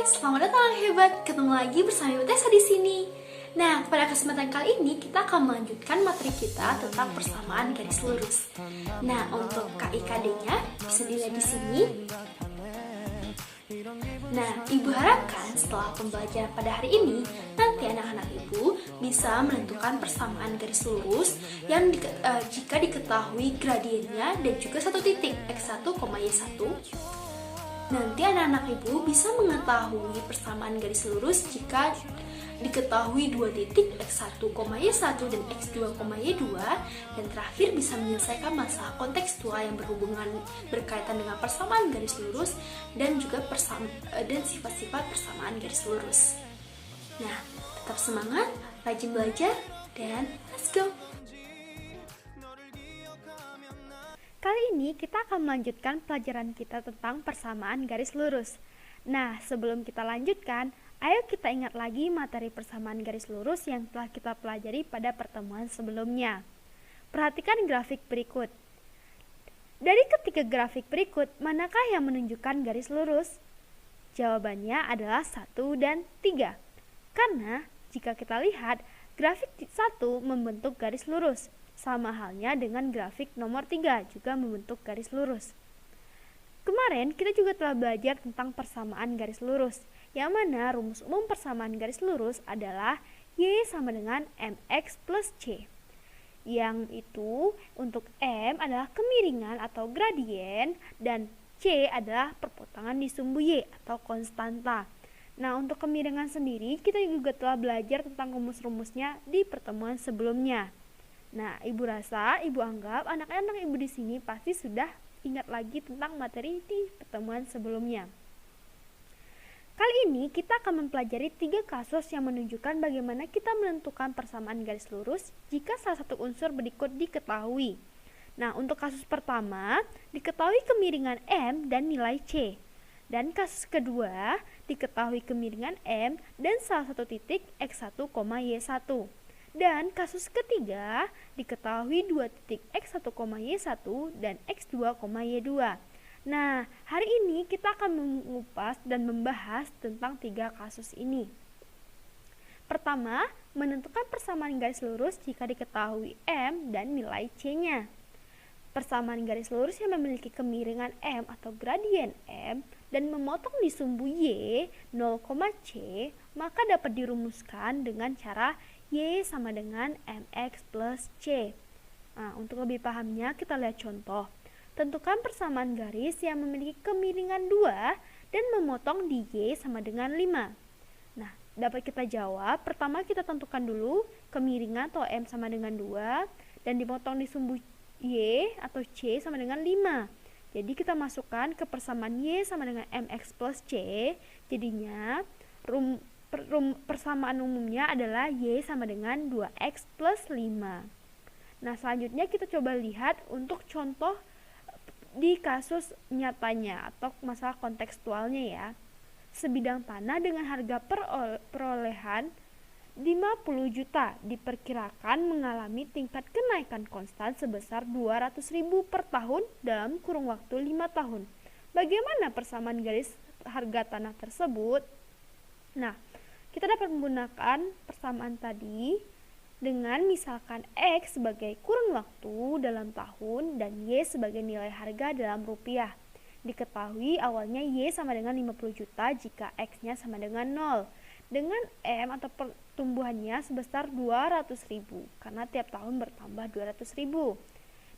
Selamat datang anak hebat. Ketemu lagi bersama Ibu Tessa di sini. Nah, pada kesempatan kali ini kita akan melanjutkan materi kita tentang persamaan garis lurus. Nah, untuk KIKD-nya bisa dilihat di sini. Nah, Ibu harapkan setelah pembelajaran pada hari ini, nanti anak-anak Ibu bisa menentukan persamaan garis lurus yang jika diketahui gradiennya dan juga satu titik x1, y1. Nanti anak-anak Ibu bisa mengetahui persamaan garis lurus jika diketahui dua titik x1, y1 dan x2, y2, dan terakhir bisa menyelesaikan masalah kontekstual yang berkaitan dengan persamaan garis lurus dan juga dan sifat-sifat persamaan garis lurus. Nah, tetap semangat, rajin belajar, dan let's go! Kali ini kita akan melanjutkan pelajaran kita tentang persamaan garis lurus. Nah, sebelum kita lanjutkan, ayo kita ingat lagi materi persamaan garis lurus yang telah kita pelajari pada pertemuan sebelumnya. Perhatikan grafik berikut. Dari ketiga grafik berikut, manakah yang menunjukkan garis lurus? Jawabannya adalah 1 dan 3. Karena jika kita lihat, grafik 1 membentuk garis lurus. Sama halnya dengan grafik nomor 3 juga membentuk garis lurus. Kemarin kita juga telah belajar tentang persamaan garis lurus, yang mana rumus umum persamaan garis lurus adalah Y sama dengan MX plus C. Yang itu untuk M adalah kemiringan atau gradien dan C adalah perpotongan di sumbu Y atau konstanta. Nah, untuk kemiringan sendiri kita juga telah belajar tentang rumus-rumusnya di pertemuan sebelumnya. Nah, Ibu anggap anak-anak Ibu di sini pasti sudah ingat lagi tentang materi di pertemuan sebelumnya. Kali ini kita akan mempelajari 3 kasus yang menunjukkan bagaimana kita menentukan persamaan garis lurus jika salah satu unsur berikut diketahui. Nah, untuk kasus pertama, diketahui kemiringan M dan nilai C. Dan kasus kedua, diketahui kemiringan M dan salah satu titik x1, y1. Dan kasus ketiga, diketahui dua titik x1, y1 dan x2, y2. Nah, hari ini kita akan mengupas dan membahas tentang 3 kasus ini. Pertama, menentukan persamaan garis lurus jika diketahui M dan nilai C-nya. Persamaan garis lurus yang memiliki kemiringan M atau gradien M dan memotong di sumbu Y 0, C, maka dapat dirumuskan dengan cara Y sama dengan MX plus C. Nah, untuk lebih pahamnya kita lihat contoh. Tentukan persamaan garis yang memiliki kemiringan 2 dan memotong di Y sama dengan 5. Nah, dapat kita jawab. Pertama kita tentukan dulu kemiringan atau M sama dengan 2 dan dimotong di sumbu Y atau C sama dengan 5. Jadi kita masukkan ke persamaan Y sama dengan MX plus C. Jadinya persamaan umumnya adalah Y sama dengan 2X plus 5. Nah, selanjutnya kita coba lihat untuk contoh di kasus nyatanya atau masalah kontekstualnya ya. Sebidang tanah dengan harga perolehan 50 juta diperkirakan mengalami tingkat kenaikan konstan sebesar 200.000 per tahun dalam kurun waktu 5 tahun. Bagaimana persamaan garis harga tanah tersebut? Nah, kita dapat menggunakan persamaan tadi dengan misalkan X sebagai kurun waktu dalam tahun dan Y sebagai nilai harga dalam rupiah. Diketahui awalnya Y sama dengan 50 juta jika X-nya sama dengan 0. Dengan M atau pertumbuhannya sebesar 200.000 karena tiap tahun bertambah 200.000.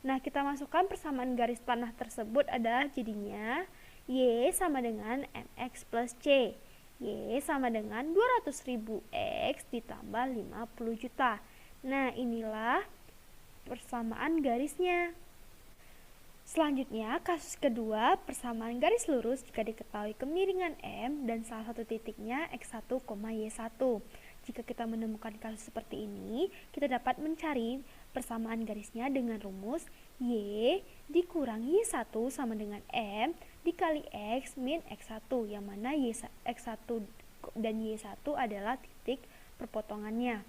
Nah, kita masukkan persamaan garis tanah tersebut adalah jadinya Y sama dengan MX plus C. Y sama dengan 200.000 X ditambah 50 juta. Nah, inilah persamaan garisnya. Selanjutnya, kasus kedua, persamaan garis lurus jika diketahui kemiringan M dan salah satu titiknya x1, y1. Jika kita menemukan kasus seperti ini, kita dapat mencari persamaan garisnya dengan rumus Y dikurangi Y1 sama dengan M dikali X min X1, yang mana X1 dan Y1 adalah titik perpotongannya.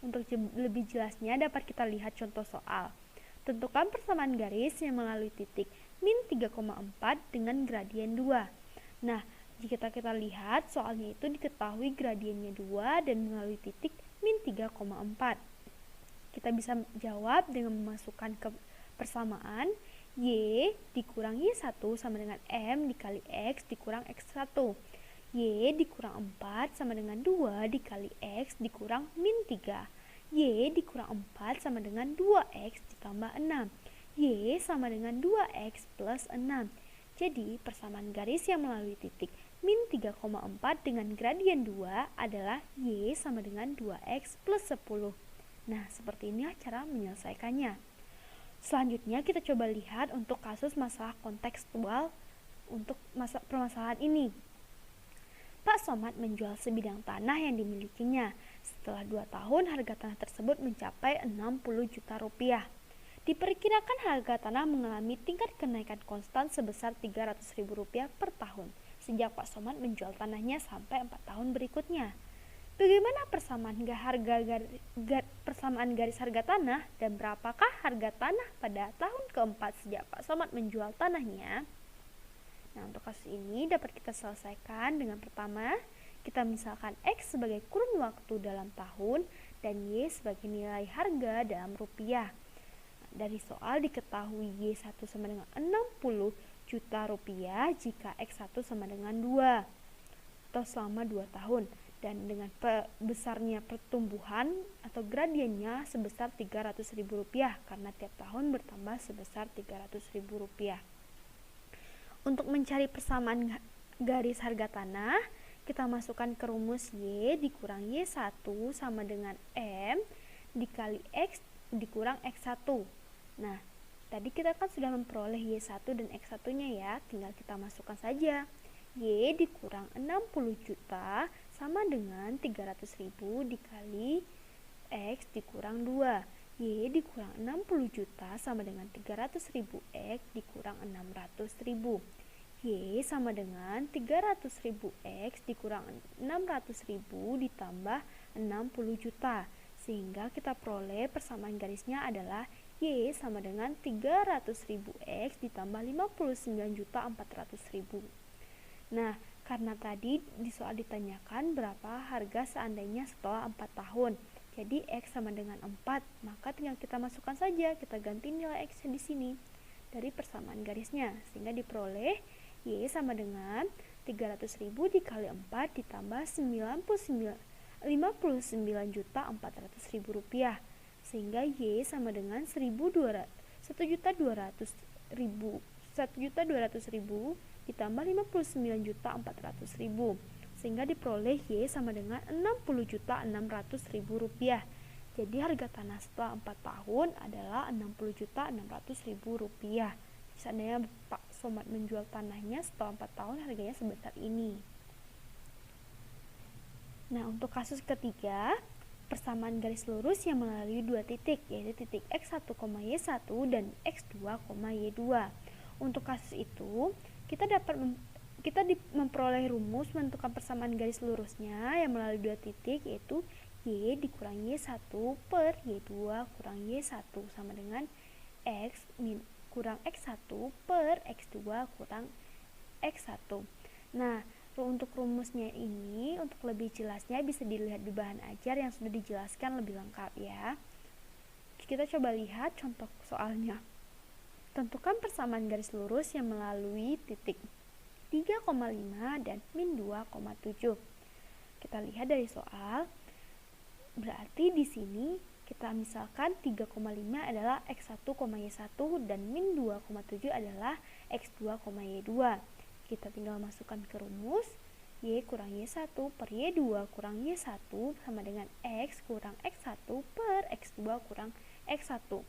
Untuk lebih jelasnya dapat kita lihat contoh soal. Tentukan persamaan garis yang melalui titik min 3,4 dengan gradien 2. Nah, Jika kita lihat soalnya itu diketahui gradiennya 2 dan melalui titik min 3,4. Kita bisa jawab dengan memasukkan ke persamaan Y dikurang Y1 sama dengan M dikali X dikurang X1. Y dikurang 4 sama dengan 2 dikali X dikurang min 3. Y dikurang 4 sama dengan 2X ditambah 6. Y sama dengan 2X plus 6. Jadi persamaan garis yang melalui titik min 3,4 dengan gradien 2 adalah Y sama dengan 2X plus 10. Nah, seperti ini cara menyelesaikannya. Selanjutnya kita coba lihat untuk kasus masalah kontekstual untuk permasalahan ini. Pak Somad menjual sebidang tanah yang dimilikinya. Setelah 2 tahun, harga tanah tersebut mencapai 60 juta rupiah. Diperkirakan harga tanah mengalami tingkat kenaikan konstan sebesar 300 ribu rupiah per tahun sejak Pak Somad menjual tanahnya sampai 4 tahun berikutnya. Bagaimana persamaan garis harga tanah dan berapakah harga tanah pada tahun keempat sejak Pak Somad menjual tanahnya? Nah, untuk kasus ini dapat kita selesaikan dengan pertama, kita misalkan X sebagai kurun waktu dalam tahun dan Y sebagai nilai harga dalam rupiah. Dari soal diketahui Y1 sama dengan 60 juta rupiah jika X1 sama dengan 2 atau selama 2 tahun dan dengan besarnya pertumbuhan atau gradiennya sebesar 300 ribu rupiah karena tiap tahun bertambah sebesar 300 ribu rupiah. Untuk mencari persamaan garis harga tanah, kita masukkan ke rumus Y dikurang Y1 sama dengan M dikali X dikurang X1. Nah, tadi kita kan sudah memperoleh Y1 dan X1 nya ya, tinggal kita masukkan saja. Y dikurang 60 juta sama dengan 300 ribu dikali X dikurang 2. Y dikurang 60 juta sama dengan 300 ribu X dikurang 600 ribu. Y sama dengan 300 ribu X dikurang 600 ribu ditambah 60 juta. Sehingga kita peroleh persamaan garisnya adalah Y sama dengan 300 ribu X ditambah 59 juta 400 ribu. Nah, karena tadi di soal ditanyakan berapa harga seandainya setelah 4 tahun. Jadi X sama dengan 4, maka tinggal kita masukkan saja, kita ganti nilai X di sini dari persamaan garisnya. Sehingga diperoleh Y sama dengan 300 ribu dikali 4 ditambah 59 juta 400 ribu rupiah. Sehingga Y sama dengan 1.200.000 ditambah 59 juta 400 ribu, sehingga diperoleh Y sama dengan 60 juta 600 ribu rupiah. Jadi harga tanah setelah 4 tahun adalah 60 juta 600 ribu rupiah. Seandainya Pak Somad menjual tanahnya setelah 4 tahun harganya sebesar ini. Nah, untuk kasus ketiga, persamaan garis lurus yang melalui 2 titik, yaitu titik X1, Y1 dan X2, Y2. Untuk kasus itu, kita memperoleh rumus menentukan persamaan garis lurusnya yang melalui 2 titik, yaitu Y dikurang Y1 per Y2 kurang Y1 sama dengan X kurang X1 per X2 kurang X1. Nah, untuk rumusnya ini, untuk lebih jelasnya bisa dilihat di bahan ajar yang sudah dijelaskan lebih lengkap ya. Kita coba lihat contoh soalnya. Tentukan persamaan garis lurus yang melalui titik 3,5 dan min 2,7. Kita lihat dari soal. Berarti di sini kita misalkan 3,5 adalah X1, Y1 dan min 2,7 adalah X2, Y2. Kita tinggal masukkan ke rumus Y kurang Y1 per Y2 kurang Y1 sama dengan X kurang X1 per X2 kurang X1.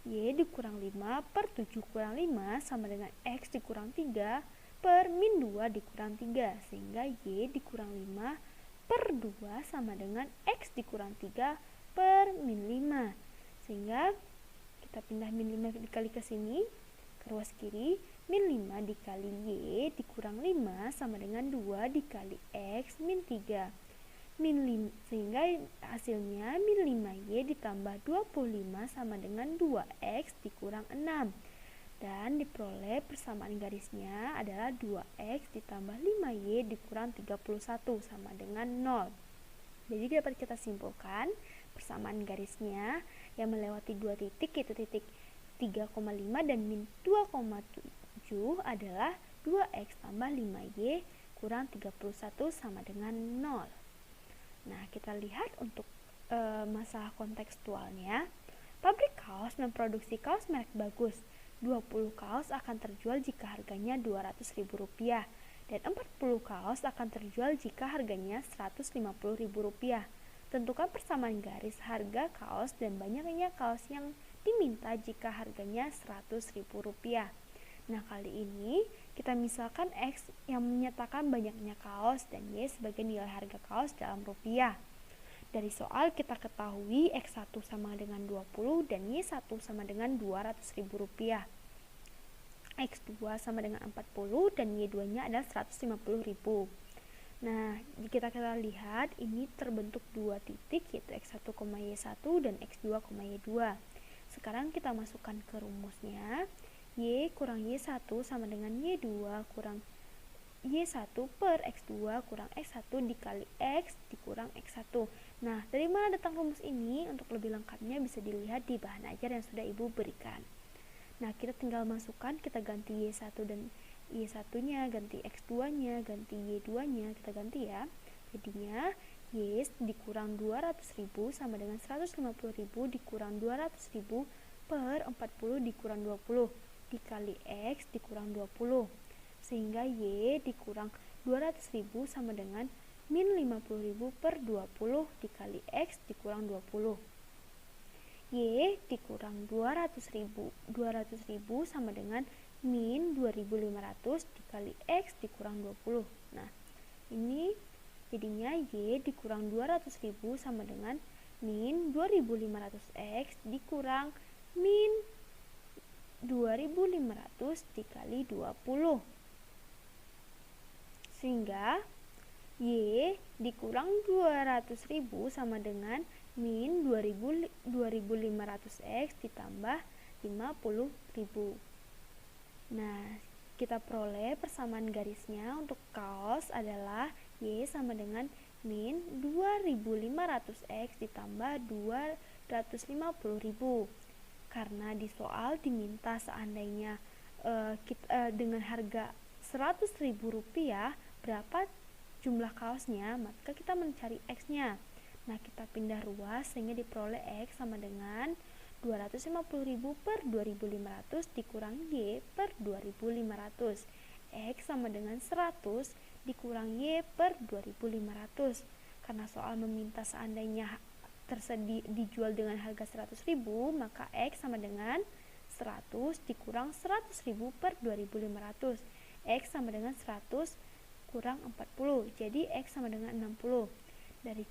Y dikurang 5 per 7 kurang 5 sama dengan X dikurang 3 per min 2 dikurang 3. Sehingga Y dikurang 5 per 2 sama dengan X dikurang 3 per min 5. Sehingga kita pindah min 5 dikali ke sini, ke ruas kiri, min 5 dikali Y dikurang 5 sama dengan 2 dikali X min 3. Sehingga hasilnya min 5Y ditambah 25 sama dengan 2X dikurang 6. Dan diperoleh persamaan garisnya adalah 2x ditambah 5y dikurang 31 sama dengan 0. Jadi dapat kita simpulkan persamaan garisnya yang melewati dua titik, yaitu titik 3,5 dan min 2,7 adalah 2x tambah 5y kurang 31 sama dengan 0. Nah, kita lihat untuk masalah kontekstualnya. Pabrik kaos memproduksi kaos merek bagus. 20 kaos akan terjual jika harganya Rp200.000 dan 40 kaos akan terjual jika harganya Rp150.000. Tentukan persamaan garis harga kaos dan banyaknya kaos yang diminta jika harganya Rp100.000. Nah, kali ini kita misalkan X yang menyatakan banyaknya kaos dan Y sebagai nilai harga kaos dalam rupiah. Dari soal kita ketahui X1 sama dengan 20 dan Y1 sama dengan Rp200.000. X2 sama dengan 40 dan Y2-nya adalah Rp150.000. Nah, jika kita lihat ini terbentuk dua titik, yaitu X1, Y1 dan X2, Y2. Sekarang kita masukkan ke rumusnya. Y kurang Y1 sama dengan Y2 kurang Y1 per X2 kurang X1 dikali X dikurang X1. Nah, dari mana datang rumus ini? Untuk lebih lengkapnya bisa dilihat di bahan ajar yang sudah Ibu berikan. Nah, kita tinggal masukkan, kita ganti Y1 dan Y1-nya, ganti X2-nya, ganti Y2-nya, kita ganti ya. Jadinya Y dikurang 200.000 sama dengan 150.000 dikurang 200.000 per 40 dikurang 20 dikali X dikurang 20. Sehingga Y dikurang 200.000 sama dengan min 50.000 per 20 dikali X dikurang 20. Y dikurang 200.000 sama dengan min 2.500 dikali X dikurang 20. Nah, ini jadinya Y dikurang 200.000 sama dengan min 2.500X dikurang min 2.500 dikali 20. Sehingga Y dikurang 200.000 sama dengan min 2.500X ditambah 50.000. Nah, kita peroleh persamaan garisnya untuk kaos adalah Y sama dengan min 2.500X ditambah 250.000. Karena di soal diminta seandainya dengan harga Rp100.000 berapa jumlah kaosnya, maka kita mencari X-nya. Nah, kita pindah ruas sehingga diperoleh X sama dengan 250.000 per 2.500 dikurang Y per 2.500. X sama dengan 100 dikurang Y per 2.500. Karena soal meminta seandainya dijual dengan harga 100.000, maka X sama dengan 100 dikurang 100.000 per 2.500. X sama dengan 100 kurang 40. Jadi X sama dengan 60. Dari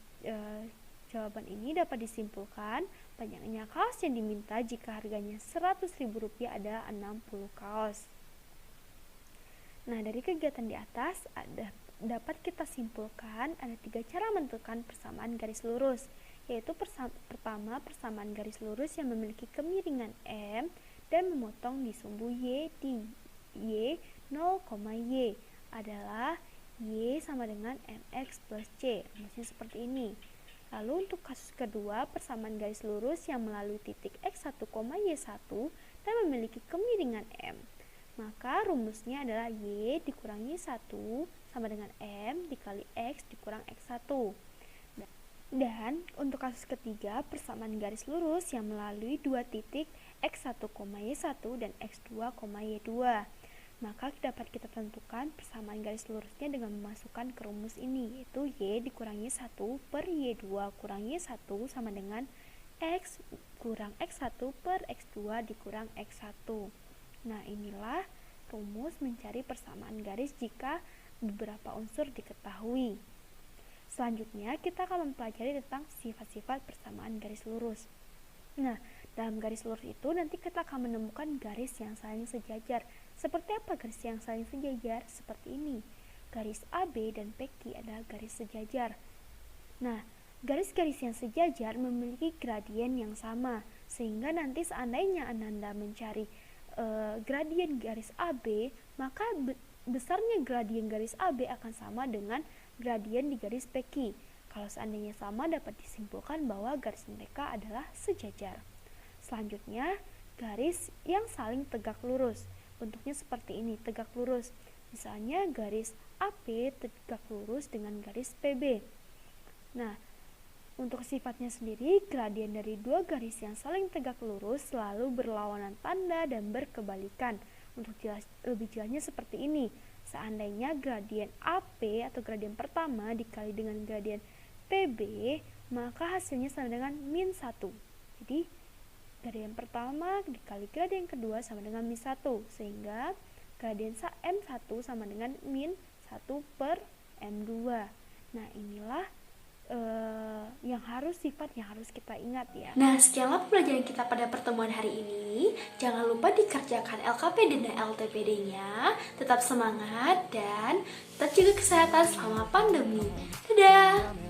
jawaban ini dapat disimpulkan banyaknya kaos yang diminta jika harganya Rp100.000 adalah 60 kaos. Nah, dari kegiatan di atas dapat kita simpulkan ada 3 cara menentukan persamaan garis lurus, yaitu pertama persamaan garis lurus yang memiliki kemiringan M dan memotong di sumbu Y di Y 0, Y adalah Y sama dengan MX plus C. Rumusnya seperti ini. Lalu untuk kasus kedua, persamaan garis lurus yang melalui titik X1, Y1 dan memiliki kemiringan M. Maka rumusnya adalah Y dikurang Y1 sama dengan M dikali X dikurang X1. Dan untuk kasus ketiga, persamaan garis lurus yang melalui dua titik X1, Y1 dan X2, Y2. Maka dapat kita tentukan persamaan garis lurusnya dengan memasukkan ke rumus ini, yaitu Y dikurang Y1 per Y2 kurang Y1 sama dengan X kurang X1 per X2 dikurang X1. Nah, inilah rumus mencari persamaan garis jika beberapa unsur diketahui. Selanjutnya, kita akan mempelajari tentang sifat-sifat persamaan garis lurus. Nah, dalam garis lurus itu nanti kita akan menemukan garis yang saling sejajar. Seperti apa garis yang saling sejajar? Seperti ini. Garis AB dan PQ adalah garis sejajar. Nah, garis-garis yang sejajar memiliki gradien yang sama, sehingga nanti seandainya Ananda mencari gradien garis AB, maka besarnya gradien garis AB akan sama dengan gradien di garis PQ. Kalau seandainya sama, dapat disimpulkan bahwa garis mereka adalah sejajar. Selanjutnya, garis yang saling tegak lurus. Bentuknya seperti ini, tegak lurus. Misalnya garis AP tegak lurus dengan garis PB. Nah, untuk sifatnya sendiri, gradien dari dua garis yang saling tegak lurus selalu berlawanan tanda dan berkebalikan. Untuk lebih jelasnya seperti ini. Seandainya gradien AP atau gradien pertama dikali dengan gradien PB, maka hasilnya sama dengan min 1. Jadi, gradien pertama dikali gradien kedua sama dengan min 1. Sehingga gradien M1 sama dengan min 1 per M2. Nah, inilah sifat yang harus kita ingat ya. Nah, sekianlah pembelajaran kita pada pertemuan hari ini. Jangan lupa dikerjakan LKP dan LTPD-nya. Tetap semangat dan tetap jaga kesehatan selama pandemi. Dadah!